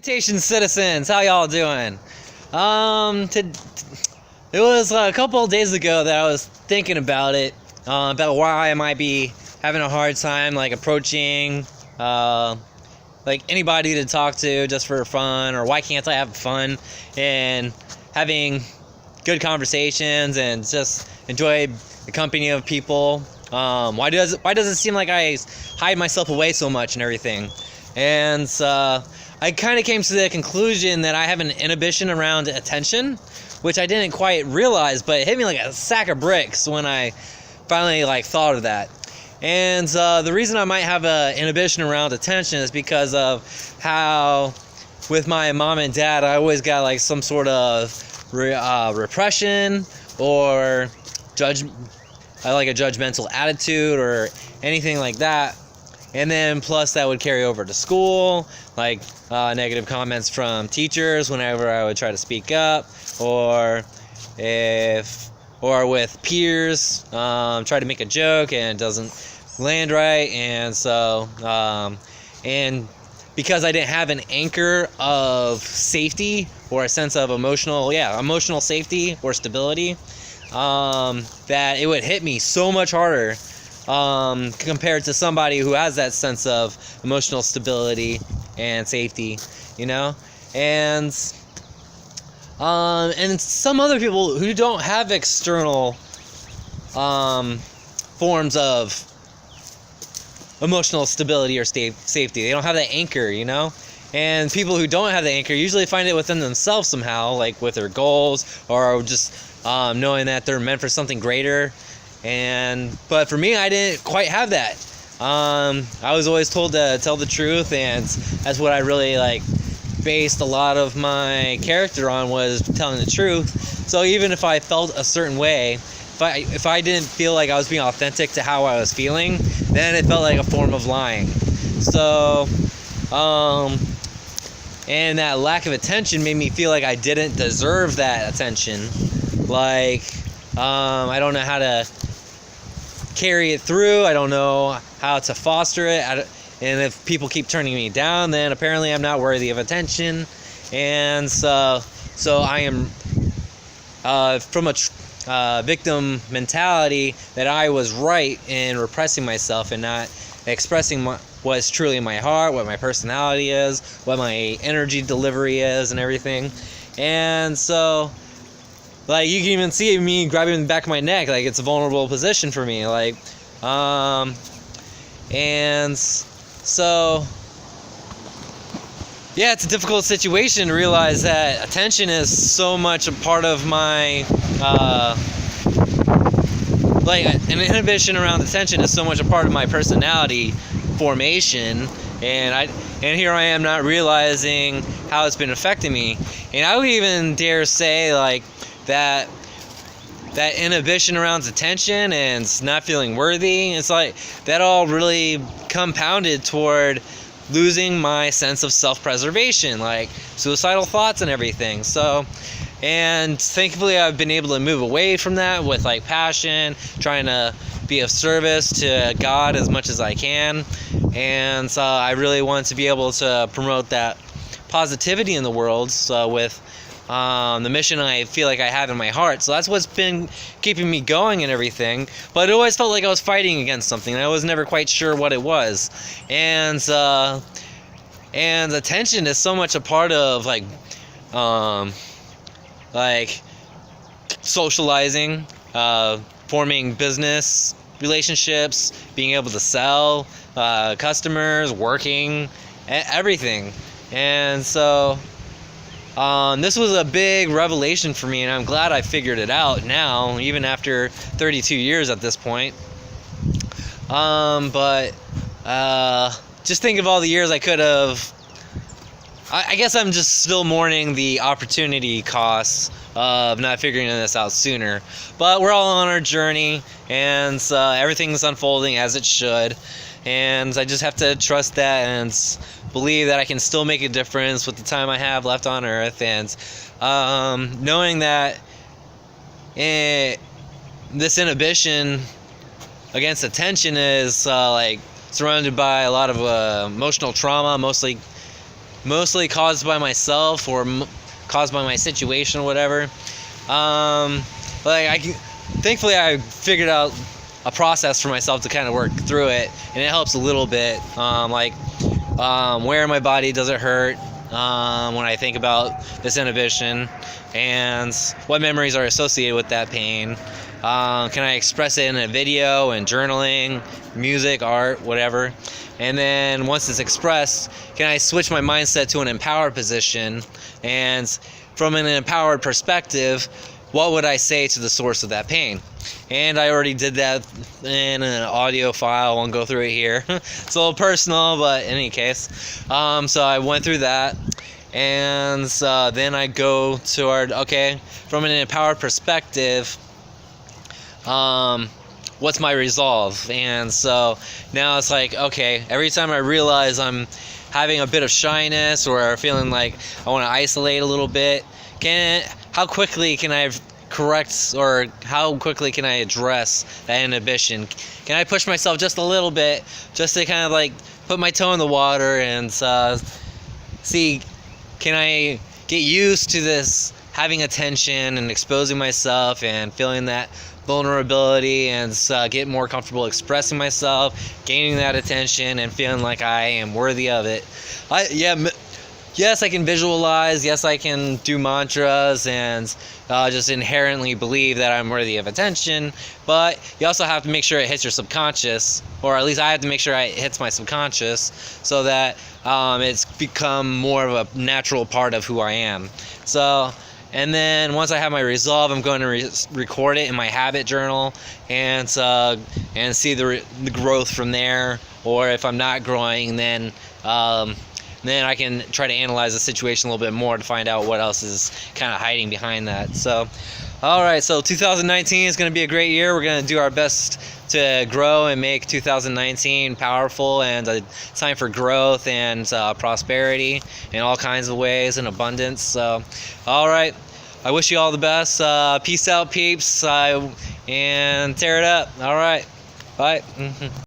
Salutations Citizens, how y'all doing? It was a couple of days ago that I was thinking about it, about why I might be having a hard time approaching anybody to talk to just for fun, or why can't I have fun and having good conversations and just enjoy the company of people. Why does it seem like I hide myself away so much and everything? And I kind of came to the conclusion that I have an inhibition around attention, which I didn't quite realize, but it hit me like a sack of bricks when I finally thought of that. And the reason I might have an inhibition around attention is because of how, with my mom and dad, I always got some sort of repression or a judgmental attitude or anything like that. And then plus that would carry over to school, negative comments from teachers whenever I would try to speak up, or with peers, try to make a joke and it doesn't land right. And so, and because I didn't have an anchor of safety or a sense of emotional safety or stability, that it would hit me so much harder compared to somebody who has that sense of emotional stability and safety, and some other people who don't have external forms of emotional stability or safety. They don't have that anchor, and people who don't have the anchor usually find it within themselves somehow, with their goals or just knowing that they're meant for something greater. But for me, I didn't quite have that. I was always told to tell the truth, and that's what I really based a lot of my character on, was telling the truth. So even if I felt a certain way, if I didn't feel like I was being authentic to how I was feeling, then it felt like a form of lying. So and that lack of attention made me feel like I didn't deserve that attention. I don't know how to carry it through. I don't know how to foster it. And if people keep turning me down, then apparently I'm not worthy of attention. And so I am from a victim mentality, that I was right in repressing myself and not expressing what's truly in my heart, what my personality is, what my energy delivery is, and everything. And so you can even see me grabbing the back of my neck, it's a vulnerable position for me, and so yeah, it's a difficult situation to realize that attention is so much a part of my an inhibition around attention is so much a part of my personality formation, and here I am not realizing how it's been affecting me. And I would even dare say that inhibition around attention and not feeling worthy, it's that all really compounded toward losing my sense of self-preservation, suicidal thoughts and everything. So, and thankfully I've been able to move away from that with passion, trying to be of service to God as much as I can. And so I really want to be able to promote that positivity in the world, with the mission I feel like I have in my heart. So that's what's been keeping me going and everything. But it always felt like I was fighting against something, and I was never quite sure what it was. And attention is so much a part of socializing, forming business relationships, being able to sell, customers, working, everything. And so this was a big revelation for me, and I'm glad I figured it out now, even after 32 years at this point. But just think of all the years I could have. I guess I'm just still mourning the opportunity costs of not figuring this out sooner. But we're all on our journey, and everything's unfolding as it should. And I just have to trust that and believe that I can still make a difference with the time I have left on Earth. And knowing that this inhibition against attention is surrounded by a lot of emotional trauma, mostly mostly caused by myself or caused by my situation or whatever. Thankfully I figured out a process for myself to kind of work through it, and it helps a little bit. Where in my body does it hurt when I think about this inhibition, and what memories are associated with that pain. Can I express it in a video and journaling, music, art, whatever? And then once it's expressed, can I switch my mindset to an empowered position? And from an empowered perspective, what would I say to the source of that pain? And I already did that in an audio file. I won't go through it here. It's a little personal, but in any case. So I went through that. And then I go toward, okay, from an empowered perspective, what's my resolve? And so now it's like, okay, every time I realize I'm having a bit of shyness or feeling like I want to isolate a little bit, how quickly can I correct, or how quickly can I address that inhibition? Can I push myself just a little bit, just to kind of like put my toe in the water and see, can I get used to this having attention and exposing myself and feeling that vulnerability, and get more comfortable expressing myself, gaining that attention, and feeling like I am worthy of it. Yes, I can visualize. Yes, I can do mantras and just inherently believe that I'm worthy of attention. But you also have to make sure it hits your subconscious, or at least I have to make sure it hits my subconscious, so that it's become more of a natural part of who I am. So, and then once I have my resolve, I'm going to record it in my habit journal and see the growth from there. Or if I'm not growing, then I can try to analyze the situation a little bit more to find out what else is kind of hiding behind that. So, all right, so 2019 is going to be a great year. We're going to do our best to grow and make 2019 powerful, and a time for growth and prosperity in all kinds of ways and abundance. So, all right, I wish you all the best. Peace out, peeps, and tear it up. All right, bye.